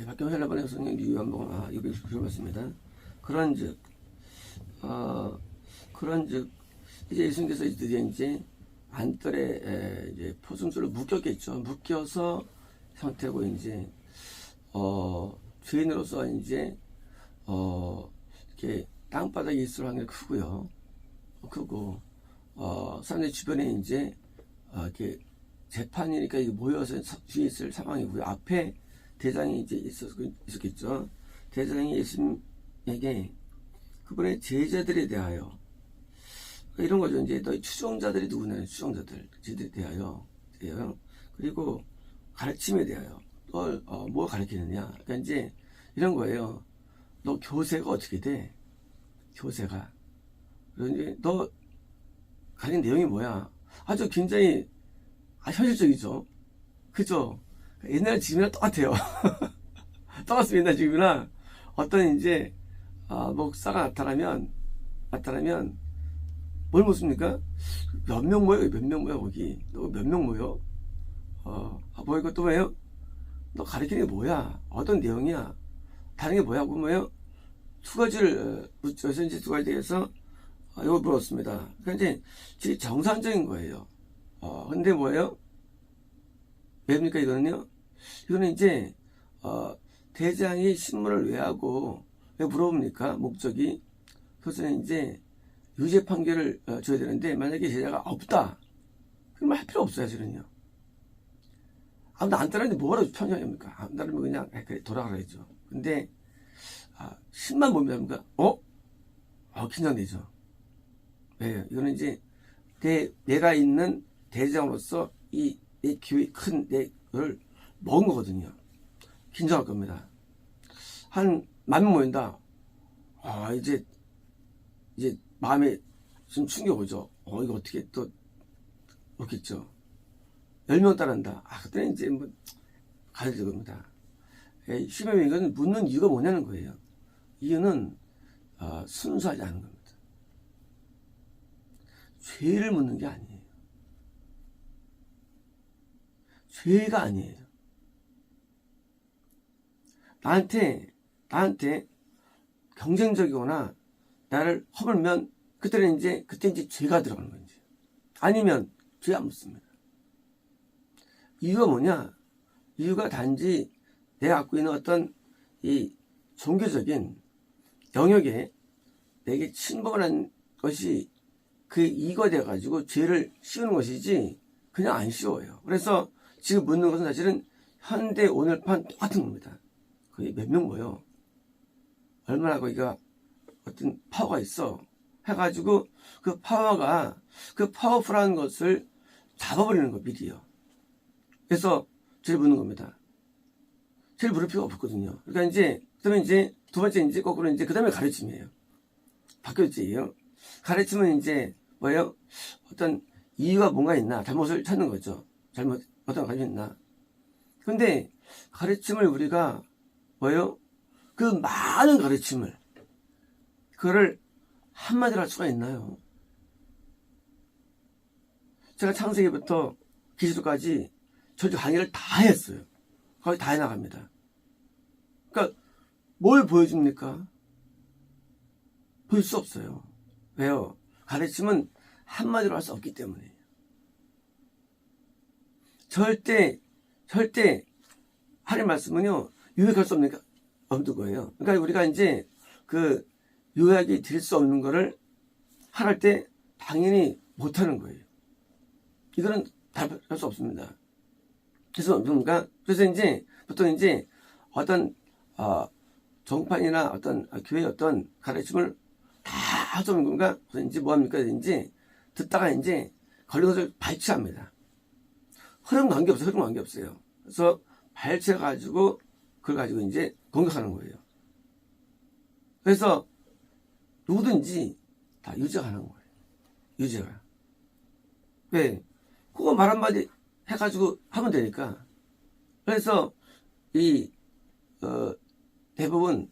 박경호 헬라번의 성령 유한복음 이거 들어봤습니다. 그런즉 이제 예수님께서 드디어 이제 안뜰에 이제 포승줄로 묶였겠죠. 묶여서 상태고 이제 죄인으로서 이제 이렇게 땅바닥에 있을 확률이 크고요. 크고 사람들 주변에 이제 이렇게 재판이니까 이게 모여서 뒤에 있을 상황이고요. 앞에 대장이 이제 있었겠죠. 대장이 예수님에게 그분의 제자들에 대하여 이런 거죠. 이제 너 추종자들이 누구냐? 추종자들, 제자들에 대하여, 그리고 가르침에 대하여 뭘 가르치느냐? 그러니까 이제 이런 거예요. 너 교세가 어떻게 돼? 교세가. 그러니 너 가진 내용이 뭐야? 아주 굉장히 현실적이죠. 그죠? 옛날 지금이랑 똑같아요. 똑같습니다. 옛날 지금이랑 어떤 이제 목사가 나타나면 뭘 묻습니까? 몇 명 모여? 몇 명 모여? 거기 너 몇 명 모여? 뭐 이것도 뭐예요? 너 가르치는 게 뭐야? 어떤 내용이야? 다른 게 뭐야? 그 뭐예요? 두 가지를 묻죠. 이제 두 가지에 대해서 이걸 물었습니다. 그러니까 이제 정상적인 거예요. 근데 뭐예요? 왜입니까? 이거는요? 이거는 이제 대장이 신문을 왜 하고 왜 물어봅니까? 목적이 그것은 이제 유죄 판결을 줘야 되는데 만약에 제자가 없다 그러면 할 필요 없어요. 사실은요. 아무도 안 따르는데 뭐라고 편향합니까? 안 따르면 그냥 그래 돌아가라 했죠. 근데 10만 몸이 합니까? 긴장되죠. 왜? 이거는 이제 내가 있는 대장으로서 내 기회 큰 내를 먹은 거거든요. 긴장할 겁니다. 한 10,000명 모인다. 이제 마음에 좀 충격 오죠. 이거 어떻게 또 없겠죠. 10명 따른다. 그때는 이제 뭐 가야 될 겁니다. 10여 명 이건 묻는 이유가 뭐냐는 거예요. 이유는 순수하지 않은 겁니다. 죄를 묻는 게 아니에요. 죄가 아니에요. 나한테 경쟁적이거나 나를 허물면 그때 이제 죄가 들어가는 거지. 아니면 죄 안 묻습니다. 이유가 뭐냐? 이유가 단지 내가 갖고 있는 어떤 이 종교적인 영역에 내게 침범을 한 것이 그 이유가 돼가지고 죄를 씌우는 것이지 그냥 안 씌워요. 그래서 지금 묻는 것은 사실은 현대 오늘판 똑같은 겁니다. 거기 몇 명 모여. 얼마나 거기가 어떤 파워가 있어. 해가지고 그 파워풀한 것을 잡아버리는 거 미리요. 그래서 죄를 묻는 겁니다. 죄를 물을 필요가 없거든요. 그러니까 그다음에 두 번째 거꾸로 그 다음에 가르침이에요. 바뀌었지요. 가르침은 이제 뭐예요? 어떤 이유가 뭔가 있나, 잘못을 찾는 거죠. 어떤 가르침이 있나. 근데 가르침을 우리가 뭐예요? 그 많은 가르침을 그거를 한마디로 할 수가 있나요? 제가 창세기부터 기술까지 저주 강의를 다 했어요. 거의 다 해나갑니다. 그러니까 뭘 보여줍니까? 보일 수 없어요. 왜요? 가르침은 한마디로 할 수 없기 때문에. 절대 하나님 말씀은요 요약할 수 없는 거예요. 그러니까 우리가 이제 그 요약이 될 수 없는 거를 할 때 당연히 못하는 거예요. 이거는 할 수 없습니다. 그래서 보통 어떤 정판이나 어떤 교회의 어떤 가르침을 다 하자는 건가? 그래서 뭐합니까? 듣다가 걸린 것을 발췌합니다. 흐름 관계없어요. 그래서 발췌해가지고 그걸 가지고 공격하는 거예요. 그래서 누구든지 다 유죄가 하는 거예요. 유죄가. 왜? 그거 말 한마디 해가지고 하면 되니까. 그래서 대부분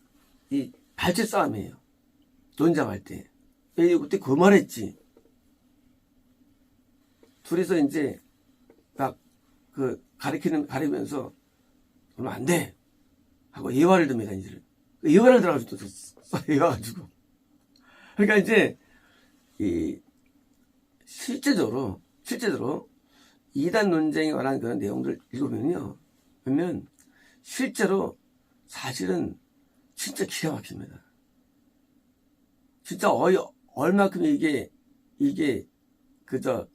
발췌 싸움이에요. 논쟁할 때. 왜 그때 그 말했지? 둘이서 막 가리면서 그러면 안 돼. 하고 예화를 듭니다. 이제 예화를 들어가지고 또 예화가지고 그러니까 이제 이 실제적으로 이단 논쟁에 관한 그런 내용들 읽으면요, 보면 실제로 사실은 진짜 기가 막힙니다. 진짜 얼마큼 이게 그저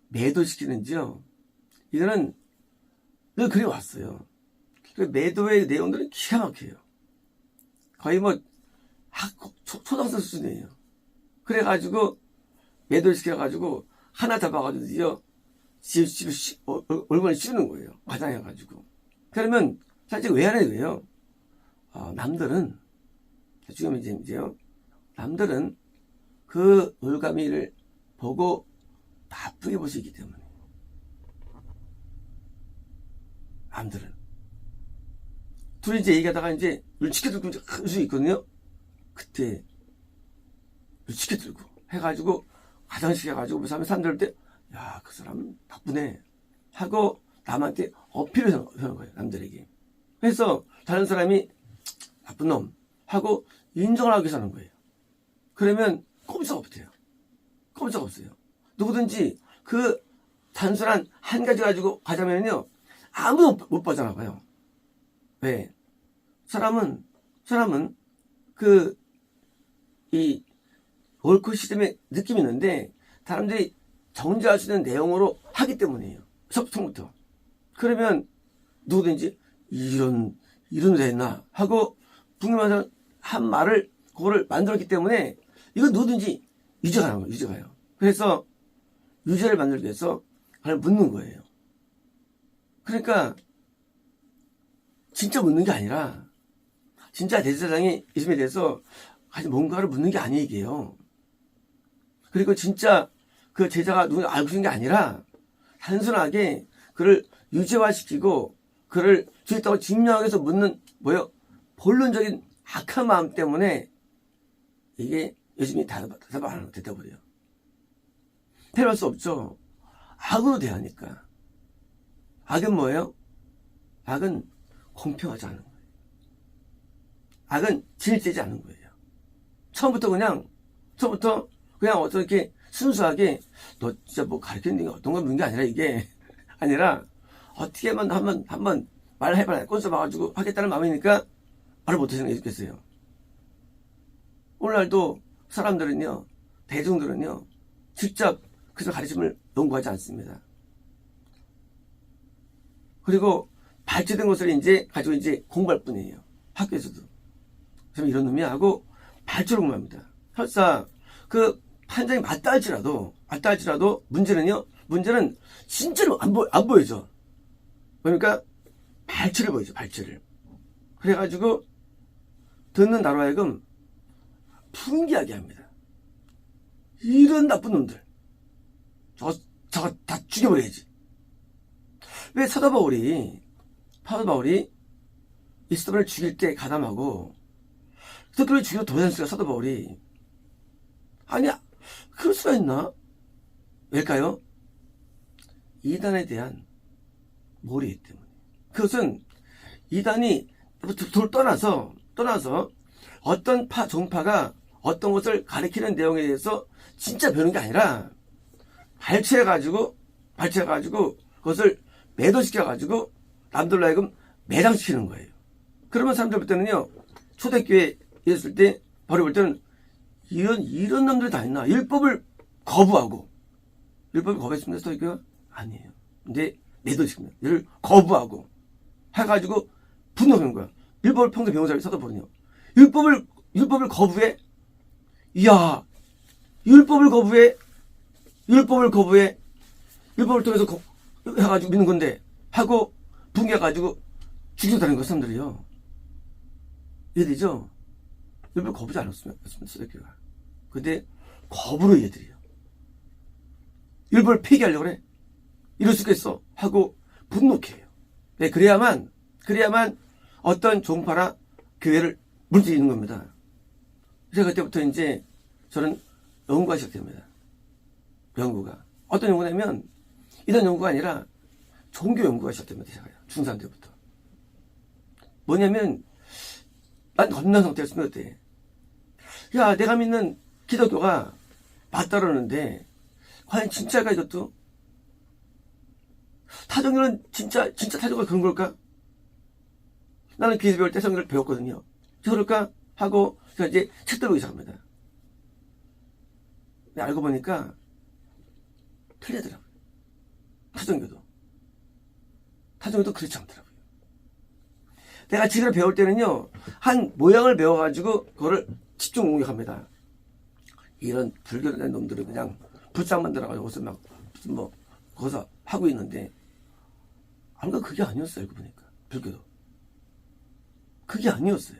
매도시키는지요. 이거는 늘 그래왔어요. 그 매도의 내용들은 기가 막혀요. 거의 뭐 초등학생 수준이에요. 그래가지고 매도를 시켜가지고 하나 잡아가지고 얼굴에 씌우는 거예요. 과장해가지고. 그러면 사실 왜 하는 거예요? 남들은 지금 이제요. 남들은 그 올가미를 보고 나쁘게 보시기 때문에. 남들은. 둘이 이제 얘기하다가 이제 눈치게 들고 이제 수 있거든요. 그때 눈치게 들고 해가지고 과장시켜가지고 무슨 사람들 때, 야, 그 사람 나쁘네 하고 남한테 어필을 하는 거예요. 남들에게. 그래서 다른 사람이 나쁜 놈 하고 인정을 하기 위해서 하는 거예요. 그러면 꼼짝 없대요. 꼼짝 없어요. 누구든지 그 단순한 한 가지 가지고 가자면요, 아무도 못 빠져나가요. 왜? 사람은 이 월크 시스템의 느낌이 있는데 사람들이 정지할 수 있는 내용으로 하기 때문이에요. 처음부터. 그러면 누구든지 이런 데 했나 하고 분명한 한 말을 그거를 만들었기 때문에 이건 누구든지 유죄가 나는 거예요. 유죄가요. 그래서 유죄를 만들기 위해서 그걸 묻는 거예요. 그러니까 진짜 묻는 게 아니라 진짜 대제사장이 예수님에 대해서 아직 뭔가를 묻는 게 아니에요. 그리고 진짜 그 제자가 누군지 알고 있는 게 아니라 단순하게 그를 유죄화시키고 그를 죄있다고 증명하기 위해서 묻는 본론적인 악한 마음 때문에 이게 예수님이 대답 안 하는 대답을 해요. 패할 수 없죠. 악으로 대하니까. 악은 뭐예요? 악은 공평하지 않은 거예요. 악은 진실되지 않은 거예요. 처음부터 그냥 어떻게 순수하게 너 진짜 뭐 가르치는 게 어떤 걸 묻는 게 아니라 이게 아니라 어떻게만 한번 말해봐라 꼰서 봐가지고 하겠다는 마음이니까 말을 못하시는 게 있겠어요. 오늘날도 사람들은요, 대중들은요, 직접 그래서 가르침을 연구하지 않습니다. 그리고 발제된 것을 이제 가지고 이제 공부할 뿐이에요. 학교에서도. 그럼 이런 놈이 하고 발제로 공부합니다. 설사 그 판정이 맞다 할지라도 문제는 진짜로 안 보이죠. 그러니까 발치를 보이죠. 발치를. 그래가지고 듣는 나로 하여금 풍기하게 합니다. 이런 나쁜 놈들. 저거 다 죽여버려야지. 왜 사도 바울이 이스라엘을 죽일 때 가담하고 그들을 죽여 도전했을까 사도 바울이. 아니야. 그럴 수가 있나? 왜일까요? 이단에 대한 몰이기 때문에. 그것은 이단이 떠나서 어떤 종파가 어떤 것을 가리키는 내용에 대해서 진짜 배우는 게 아니라 발췌해가지고 그것을 매도시켜가지고 남들로 하여금 매장시키는 거예요. 그러면 사람들 볼 때는요, 초대교회에 있을 때 바로 볼 때는 이런 놈들이 다 있나? 율법을 거부했습니다. 초대교회가 아니에요. 근데 매도시킵니다. 이를 거부하고 해가지고 분노하는 거야. 율법을 평소 배운 사람이 쳐다보거든요. 율법을 거부해? 이야, 율법을 통해서 해가지고 믿는 건데 하고 붕괴해가지고 죽였다는 거 사람들이요. 이해되죠? 율법 거부지 않았습니다. 초대교회가. 근데 거부로 얘들이요. 율법을 폐기하려고 그래. 이럴 수 있겠어 하고 분노케 해요. 네, 그래야만 어떤 종파나 교회를 물들이는 겁니다. 그래서 그때부터 이제 저는 연구가 시작됩니다. 연구가. 어떤 연구냐면 이런 연구가 아니라 종교 연구가 시작됩니다. 제가요. 중3 때부터. 뭐냐면 난 겁난 상태에서 숨겼대. 야, 내가 믿는 기독교가 맞다라는데 과연 진짜일까 이것도? 타종교는 진짜 타종교가 그런 걸까? 나는 교회에서 배울 때 성경을 배웠거든요. 그럴까? 하고 제가 이제 책들 보기 시작합니다. 근데 알고 보니까 틀리더라고요. 타종교도 그렇지 않더라고요. 내가 지금을 배울 때는요, 한 모양을 배워가지고 그거를 집중 공격합니다. 이런 불교된 놈들은 그냥 불상 만들어가지고 무슨 거기서 하고 있는데, 아무튼 그게 아니었어요. 알고 보니까. 불교도. 그게 아니었어요.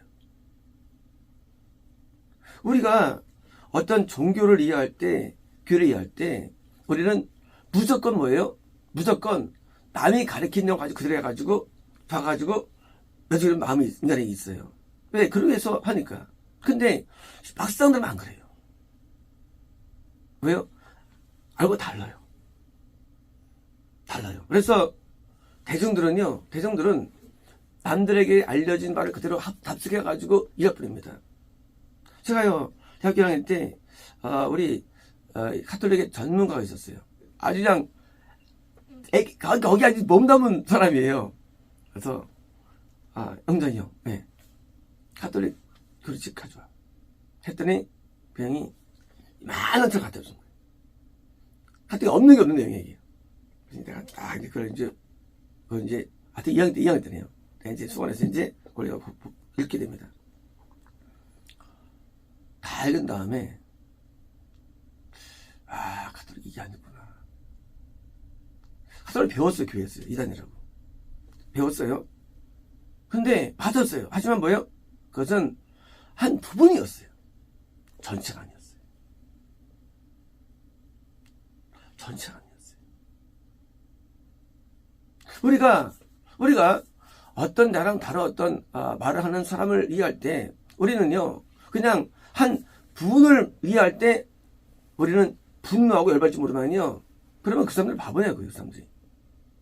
우리가 어떤 종교를 이해할 때, 교를 이해할 때, 우리는 무조건 뭐예요? 무조건 남이 가르친 내용 가지고 그대로 해가지고, 봐가지고, 여지는 마음이 인간에 있어요. 왜? 그러기 위해서 하니까. 근데 막상들은 안 그래요. 왜요? 알고 달라요. 그래서 대중들은 남들에게 알려진 말을 그대로 답습해가지고 잃어버립니다. 제가요, 대학교 1학년 때, 우리, 카톨릭의 전문가가 있었어요. 아주 그냥, 거기 아주 몸담은 사람이에요. 그래서, 영장이 형, 네. 카톨릭 교리집 가져와. 했더니, 그 형이 많은 걸 갖다 준 거예요. 카톨릭 없는 게 없는 내용이에요. 그래서 내가 딱, 그걸 이제, 하여튼 2학년 때네요. 내가 이제 수원에서 이제, 권리가 읽게 됩니다. 다 읽은 다음에, 카톨릭 이게 아니구나. 카톨릭 배웠어요, 교회에서요. 이단이라고. 배웠어요. 근데 받았어요. 하지만 뭐예요? 그것은 한 부분이었어요. 전체가 아니었어요. 우리가 어떤 나랑 다른 어떤 말을 하는 사람을 이해할 때 우리는요, 그냥 한 부분을 이해할 때 우리는 분노하고 열받지 모르면요, 그러면 그 사람들 바보냐, 그 사람들이.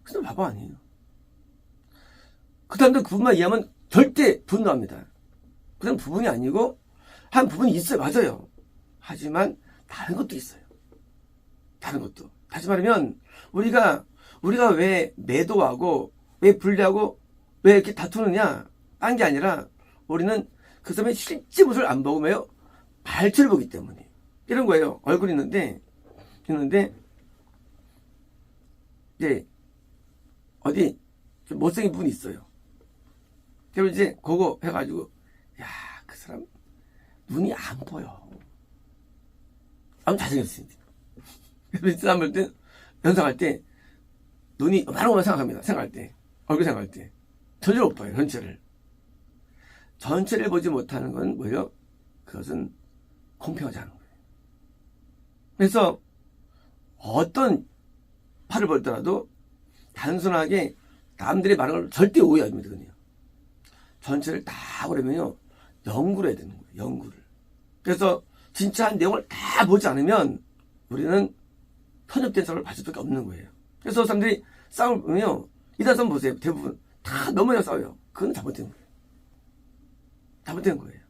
그 사람 바보 아니에요. 그 사람들 그 부분만 이해하면 절대 분노합니다. 그 사람 부분이 아니고 한 부분이 있어요. 맞아요. 하지만 다른 것도 있어요. 다른 것도. 다시 말하면 우리가 왜 매도하고 왜 분리하고 왜 이렇게 다투느냐 딴 게 아니라 우리는 그 사람의 실제 모습을 안 보고 매요 발치를 보기 때문에 이런 거예요. 얼굴이 있는데 이제 어디 좀 못생긴 분이 있어요. 그리고 이제 그거 해가지고 그 사람 눈이 안 보여. 아무 잘생겼습니다. 그래서 사람 때 연상할 때 눈이 많은 것만 생각할 때 얼굴 생각할 때 전혀 못 봐요. 전체를 보지 못하는 건 뭐예요? 그것은 공평하지 않은 거예요. 그래서 어떤 팔을 벌더라도 단순하게 남들의 말한 걸 절대 오해하면 되거든요. 전체를 다 보려면요, 연구를 해야 되는 거예요. 연구를. 그래서 진짜 한 내용을 다 보지 않으면 우리는 편협된 사람을 받을 수밖에 없는 거예요. 그래서 사람들이 싸움을 보면요, 이단 싸움 보세요. 대부분 다 넘어져 싸워요. 그건 잘못된 거예요. 잘못된 거예요.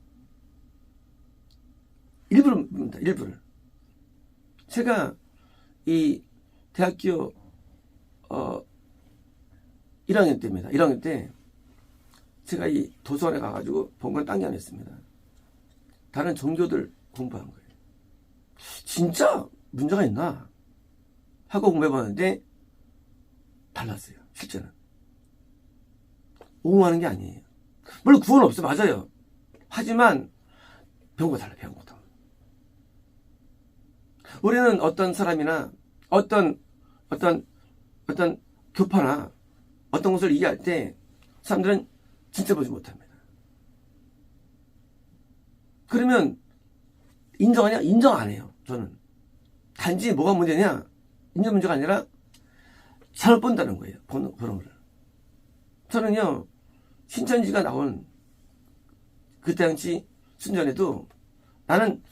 일부를. 제가 이 대학교 1학년 때입니다. 1학년 때 제가 이 도서관에 가가지고 본 건 딴 게 아니었습니다. 다른 종교들 공부한 거예요. 진짜 문제가 있나 하고 공부해봤는데 달랐어요. 실제는 옹호하는 게 아니에요. 물론 구원 없어요. 맞아요. 하지만 배운 거 달라요. 배운 거다. 우리는 어떤 사람이나 어떤 교파나 어떤 것을 이해할 때 사람들은 진짜 보지 못합니다. 그러면 인정하냐? 인정 안 해요. 저는 단지 뭐가 문제냐? 인정 문제가 아니라 잘못 본다는 거예요. 보는 걸. 저는요, 신천지가 나온 그때 당시 순전에도 나는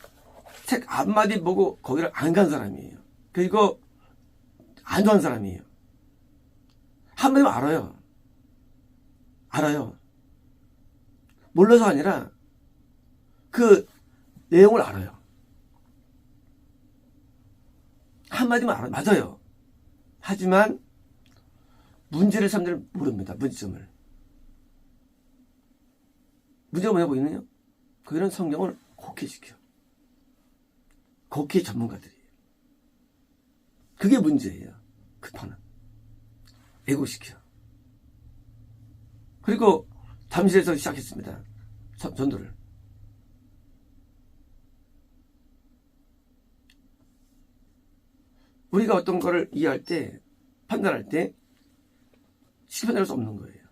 책 한마디 보고 거기를 안 간 사람이에요. 그리고 안 좋아하는 사람이에요. 한마디만 알아요. 몰라서 아니라 그 내용을 알아요. 한마디만 알아요. 맞아요. 하지만 문제를 사람들은 모릅니다. 문제점을. 문제가 뭐냐 보이느냐? 그들은 성경을 곡해시켜. 곡해 전문가들이에요. 그게 문제예요. 급하는. 애고시켜. 그리고 잠실에서 시작했습니다. 전도를. 우리가 어떤 거를 이해할 때, 판단할 때 쉽게 판단할 수 없는 거예요.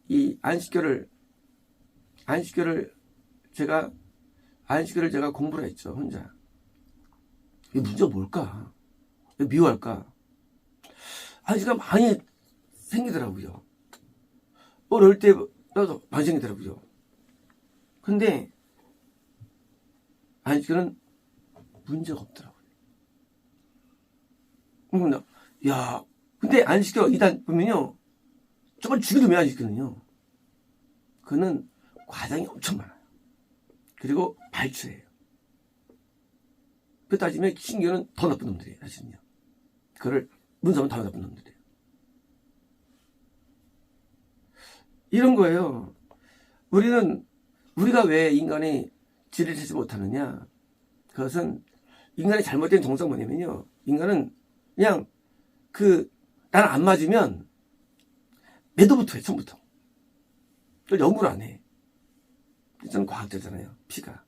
이 안식교를 제가 공부를 했죠, 혼자. 이 문제가 뭘까? 왜 미워할까? 안식교가 많이 생기더라고요. 어릴 때도 많이 생기더라고요. 근데 안식교는 문제가 없더라고요. 야, 근데 안식교 이단 보면요, 정말 죽여도 왜 안식교는요? 그는 과정이 엄청 많아요. 그리고 발초해요. 그 따지면 신교는 더 나쁜 놈들이에요, 사실은요. 그거를 문서는 더 나쁜 놈들이에요. 이런 거예요. 우리가 왜 인간이 지혜를 찾지 못하느냐? 그것은 인간의 잘못된 정서가 뭐냐면요. 인간은 그냥 나랑 안 맞으면 매도부터 해, 처음부터. 그걸 연구를 안 해. 저는 과학자잖아요, 피가.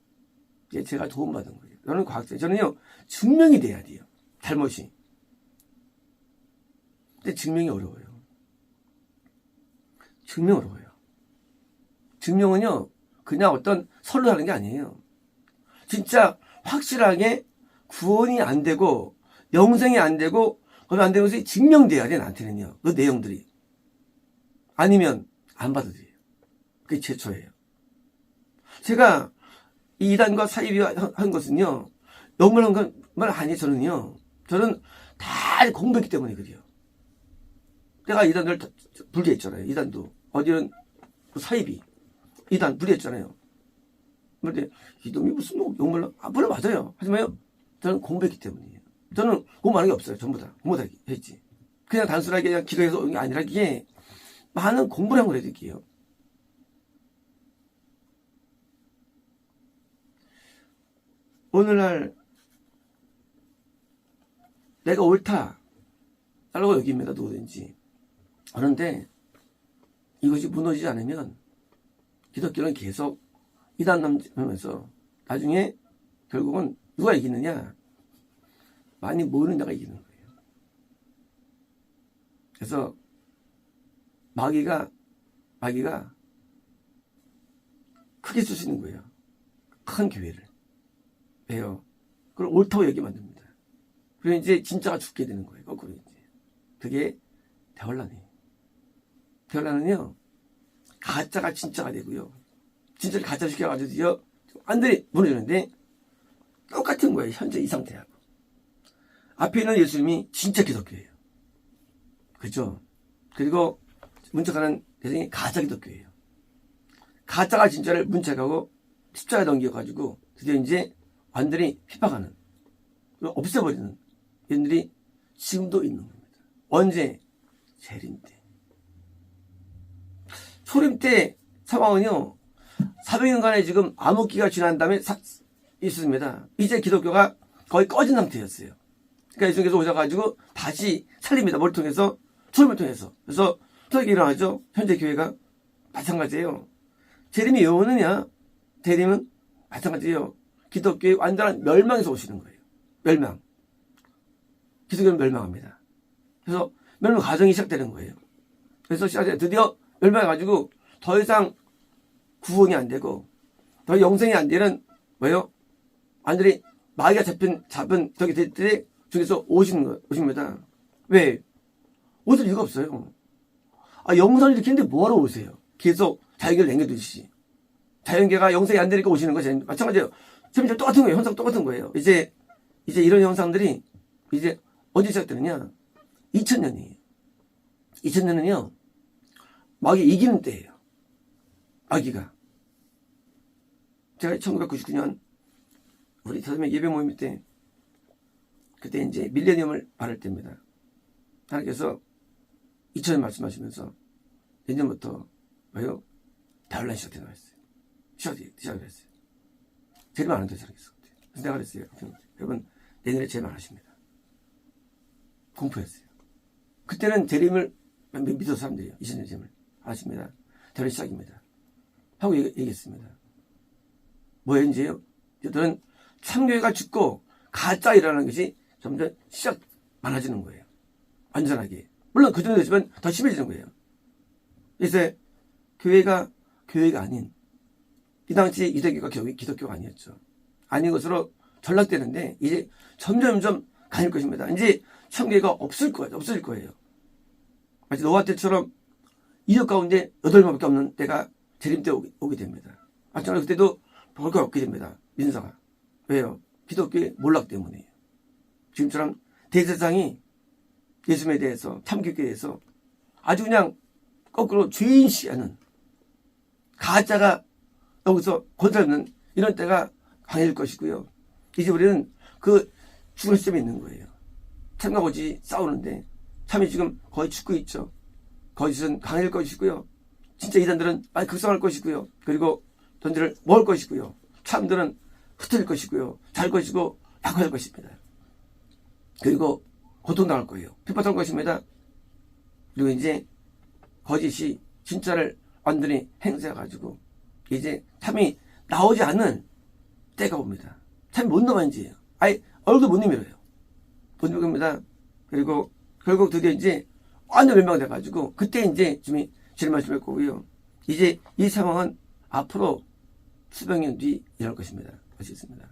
제가 도움받은 거예요. 저는 과학자. 저는요, 증명이 돼야 돼요. 잘못이. 근데 증명이 어려워요. 증명은요, 그냥 어떤 설로 하는 게 아니에요. 진짜 확실하게 구원이 안 되고, 영생이 안 되고, 그러면 안 되는 것이 증명돼야 돼, 나한테는요. 그 내용들이. 아니면 안 받아들여요. 그게 최초예요. 제가 이 이단과 사이비 한 것은요, 영문한 건 아니에요, 저는요. 저는 다 공부했기 때문에 그래요. 내가 이단을 분리했잖아요. 이단도. 어디는 사이비. 이단 분리했잖아요. 그런데 이놈이 무슨 영문을, 물론 맞아요. 하지만요, 저는 공부했기 때문이에요. 저는 공부하는 게 없어요. 전부 다. 공부 다 했지. 그냥 단순하게 그냥 기도해서 오는 게 아니라 이게 많은 공부를 한 걸 해드릴게요. 오늘날 내가 옳다라고 여깁니다. 누구든지. 그런데 이것이 무너지지 않으면 기독교는 계속 이단하면서 나중에 결국은 누가 이기느냐? 많이 모이는 자가 이기는 거예요. 그래서 마귀가 크게 쓰시는 거예요. 큰 교회를. 왜요? 그걸 옳다고 얘기 만듭니다. 그리고 이제 진짜가 죽게 되는 거예요. 거꾸로 이제. 그게 대환란이에요. 대환란은요, 가짜가 진짜가 되고요. 진짜를 가짜 시켜가지고 완전히 무너지는데 똑같은 거예요. 현재 이 상태하고. 앞에 있는 예수님이 진짜 기독교예요. 그죠? 그리고 문책하는 대상이 가짜 기독교예요. 가짜가 진짜를 문책하고 십자가에 넘겨가지고 드디어 이제 완전히 핍박하는, 없애버리는 이들이 지금도 있는 겁니다. 언제? 재림 때. 초림 때 상황은요, 400년간의 지금 암흑기가 지난 다음에 있습니다. 이제 기독교가 거의 꺼진 상태였어요. 그러니까 예수님께서 오셔가지고 다시 살립니다. 뭘 통해서? 초림을 통해서. 그래서 어떻게 일어나죠? 현재 교회가 마찬가지예요. 재림이 왜 오느냐? 재림은 마찬가지예요. 기독교의 완전한 멸망에서 오시는 거예요. 멸망. 기독교는 멸망합니다. 그래서 멸망 과정이 시작되는 거예요. 그래서 드디어 멸망해가지고 더 이상 구원이 안 되고 더 영생이 안 되는, 왜요? 완전히 마귀가 잡은 저기 중에서 오십니다. 왜? 오실 이유가 없어요. 영생을 일으키는데 뭐하러 오세요? 계속 자연계를 남겨두시지. 자연계가 영생이 안 되니까 오시는 거죠. 마찬가지예요. 지금 똑같은 거예요. 현상 똑같은 거예요. 이제 이런 현상들이 이제 언제 시작되느냐? 2000년이에요. 2000년은요, 마귀 이기는 때예요. 마귀가. 제가 1999년 우리 서점의 예배 모임 때 그때 이제 밀레니엄을 바랄 때입니다. 하나님께서 2000년 말씀하시면서 내년부터 뭐요? 대환란 시작되는 거였어요. 시작을 했어요. 제일 많은 데 시작했어요. 그래서 내가 그랬어요. 여러분 내년에 제일 많으십니다. 공포였어요. 그때는 재림을 믿어서 사람들이요. 2000년 재림을 아십니다. 대환란 시작입니다. 하고 얘기했습니다. 뭐예요 이제요? 저는 참교회가 죽고 가짜 일어나는 것이 점점 시작 많아지는 거예요. 완전하게. 물론 그 정도 되지만 더 심해지는 거예요. 그래서 교회가 아닌 이 당시 이대교가 기독교가 아니었죠. 아닌 것으로 전락되는데 이제 점점 가질 것입니다. 이제 참교회가 없어질 거예요. 마치 노아 때처럼 이적 가운데 8명밖에 없는 때가 재림 때 오게 됩니다. 마찬가지로 그때도 볼 거 없게 됩니다. 민사가. 왜요? 기독교의 몰락 때문이에요. 지금처럼 대세상이 예수님에 대해서 참교육에 대해서 아주 그냥 거꾸로 죄인시하는 가짜가 여기서 권사하는 이런 때가 강해질 것이고요. 이제 우리는 그 죽을 시점에 있는 거예요. 참과 거짓이 싸우는데 참이 지금 거의 죽고 있죠. 거짓은 강해질 것이고요. 진짜 이단들은 많이 극성할 것이고요. 그리고 전제를 먹을 것이고요. 참들은 흩어질 것이고요. 잘 것이고 약화될 것입니다. 그리고 고통당할 거예요. 핍박할 것입니다. 그리고 이제 거짓이 진짜를 완전히 행사해가지고 이제 참이 나오지 않는 때가 옵니다. 참이 못 나와 이제요. 아예 얼굴도 못 내밀어요. 못 내밀겁니다. 그리고 결국 드디어 이제 완전 멸망돼가지고 그때 이제 주님이 주님 말씀할 거고요. 이제 이 상황은 앞으로 수백 년 뒤 일어날 것입니다. 아시겠습니다.